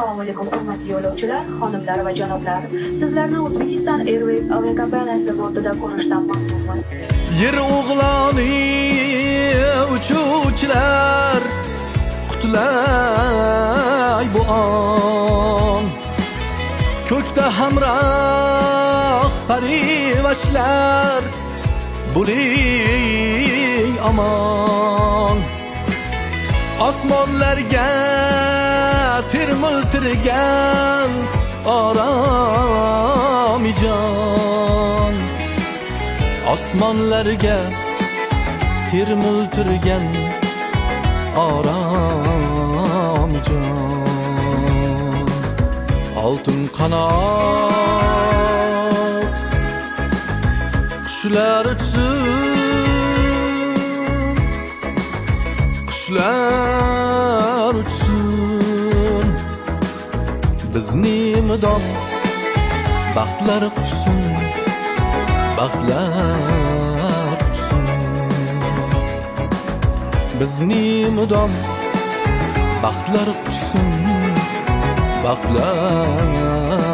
Assalomu alaykum hurmatli yo'lovchilar, xonimlar va janoblar. Sizlarni Uzbekistan Airways aviakompaniyasi bortida ko'rishdan mamnunman. Yer o'g'loni uchuvchilar qutlay bu on. Ko'kda hamroh parivashlar bo'ling amon. Osmonlarga termiltirgan oromijon. Osmonlarga termiltirgan oromijon. Oltin qanot qushlar uchsin, qushlar uchsin. Bizning mudom baxtlar quchsin, baxtlar quchsin. Bizning mudom baxtlar quchsin, baxtlar